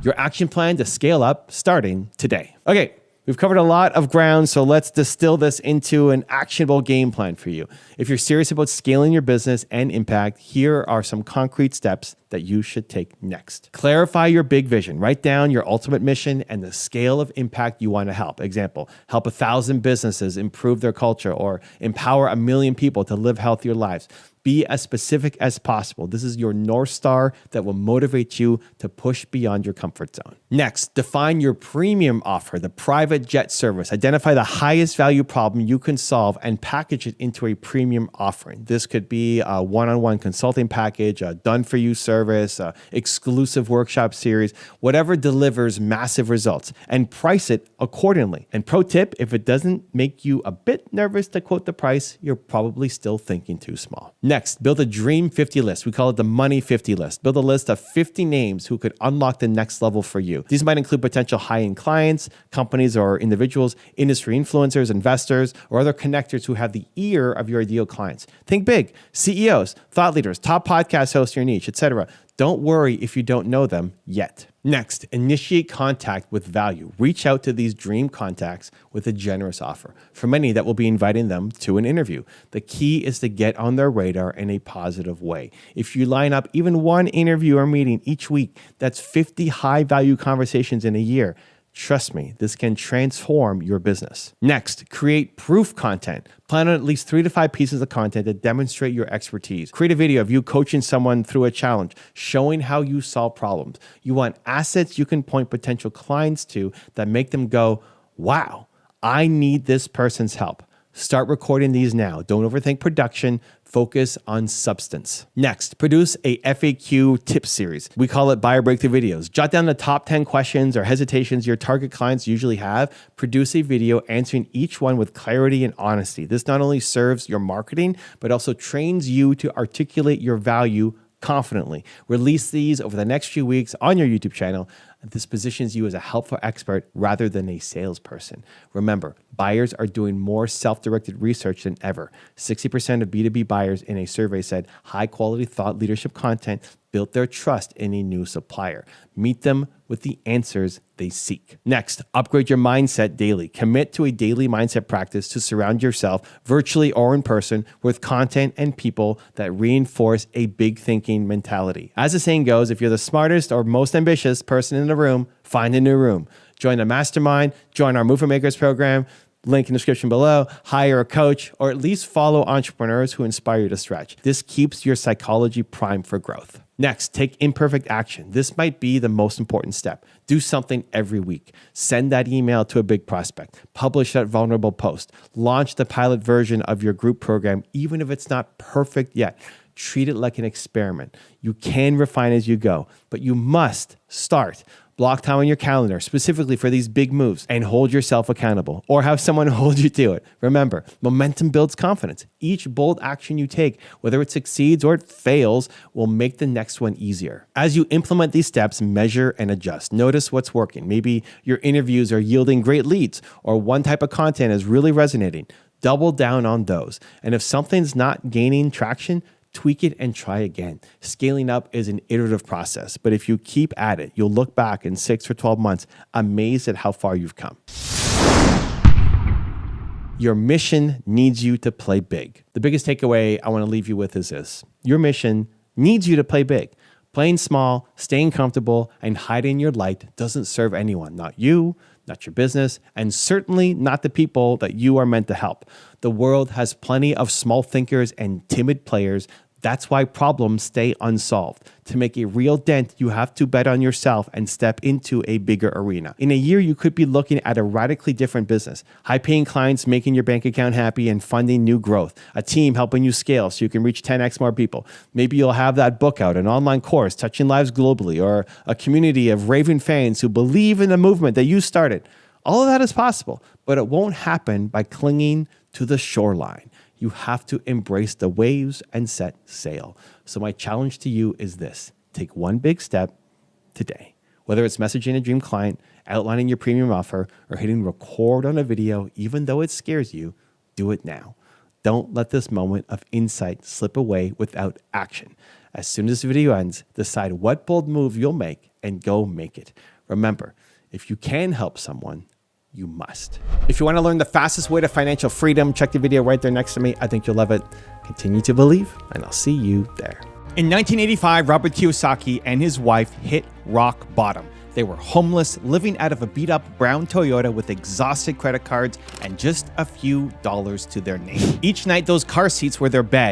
Your action plan to scale up starting today. Okay. We've covered a lot of ground, so let's distill this into an actionable game plan for you. If you're serious about scaling your business and impact, here are some concrete steps that you should take next. Clarify your big vision. Write down your ultimate mission and the scale of impact you want to help. Example, help 1,000 businesses improve their culture or empower 1 million people to live healthier lives. Be as specific as possible. This is your North Star that will motivate you to push beyond your comfort zone. Next, define your premium offer, the private jet service. Identify the highest value problem you can solve and package it into a premium offering. This could be a one-on-one consulting package, a done-for-you service, a exclusive workshop series, whatever delivers massive results, and price it accordingly. And pro tip, if it doesn't make you a bit nervous to quote the price, you're probably still thinking too small. Next, build a dream 50 list. We call it the money 50 list. Build a list of 50 names who could unlock the next level for you. These might include potential high-end clients, companies or individuals, industry influencers, investors, or other connectors who have the ear of your ideal clients. Think big: CEOs, thought leaders, top podcast hosts in your niche, etc. Don't worry if you don't know them yet. Next, initiate contact with value. Reach out to these dream contacts with a generous offer. For many, that will be inviting them to an interview. The key is to get on their radar in a positive way. If you line up even one interview or meeting each week, that's 50 high-value conversations in a year. Trust me, this can transform your business. Next, create proof content. Plan on at least 3 to 5 pieces of content that demonstrate your expertise. Create a video of you coaching someone through a challenge, showing how you solve problems. You want assets you can point potential clients to that make them go, wow, I need this person's help. Start recording these now. Don't overthink production. Focus on substance. Next, produce a FAQ tip series. We call it buyer breakthrough videos. Jot down the top 10 questions or hesitations your target clients usually have. Produce a video answering each one with clarity and honesty. This not only serves your marketing, but also trains you to articulate your value confidently. Release these over the next few weeks on your YouTube channel. This positions you as a helpful expert rather than a salesperson. Remember, buyers are doing more self-directed research than ever. 60% of B2B buyers in a survey said high-quality thought leadership content built their trust in a new supplier. Meet them with the answers they seek. Next, upgrade your mindset daily. Commit to a daily mindset practice to surround yourself, virtually or in person, with content and people that reinforce a big thinking mentality. As the saying goes, if you're the smartest or most ambitious person in the room, find a new room. Join a mastermind, join our Movement Makers program, link in the description below, hire a coach, or at least follow entrepreneurs who inspire you to stretch. This keeps your psychology primed for growth. Next, take imperfect action. This might be the most important step. Do something every week. Send that email to a big prospect. Publish that vulnerable post. Launch the pilot version of your group program, even if it's not perfect yet. Treat it like an experiment. You can refine as you go, but you must start. Block time on your calendar specifically for these big moves and hold yourself accountable or have someone hold you to it. Remember, momentum builds confidence. Each bold action you take, whether it succeeds or it fails, will make the next one easier. As you implement these steps, measure and adjust. Notice what's working. Maybe your interviews are yielding great leads or one type of content is really resonating. Double down on those. And if something's not gaining traction, tweak it and try again. Scaling up is an iterative process, but if you keep at it, you'll look back in 6 or 12 months, amazed at how far you've come. Your mission needs you to play big. The biggest takeaway I want to leave you with is this. Your mission needs you to play big. Playing small, staying comfortable, and hiding your light doesn't serve anyone, not you, not your business, and certainly not the people that you are meant to help. The world has plenty of small thinkers and timid players. That's why problems stay unsolved. To make a real dent, you have to bet on yourself and step into a bigger arena. In a year, you could be looking at a radically different business. High-paying clients making your bank account happy and funding new growth. A team helping you scale so you can reach 10x more people. Maybe you'll have that book out, an online course touching lives globally, or a community of raving fans who believe in the movement that you started. All of that is possible, but it won't happen by clinging to the shoreline. You have to embrace the waves and set sail. So my challenge to you is this: take one big step today. Whether it's messaging a dream client, outlining your premium offer, or hitting record on a video, even though it scares you, do it now. Don't let this moment of insight slip away without action. As soon as this video ends, decide what bold move you'll make and go make it. Remember, if you can help someone, you must. If you want to learn the fastest way to financial freedom, check the video right there next to me. I think you'll love it. Continue to believe, and I'll see you there. In 1985, Robert Kiyosaki and his wife hit rock bottom. They were homeless, living out of a beat-up brown Toyota with exhausted credit cards and just a few dollars to their name. Each night, those car seats were their bed,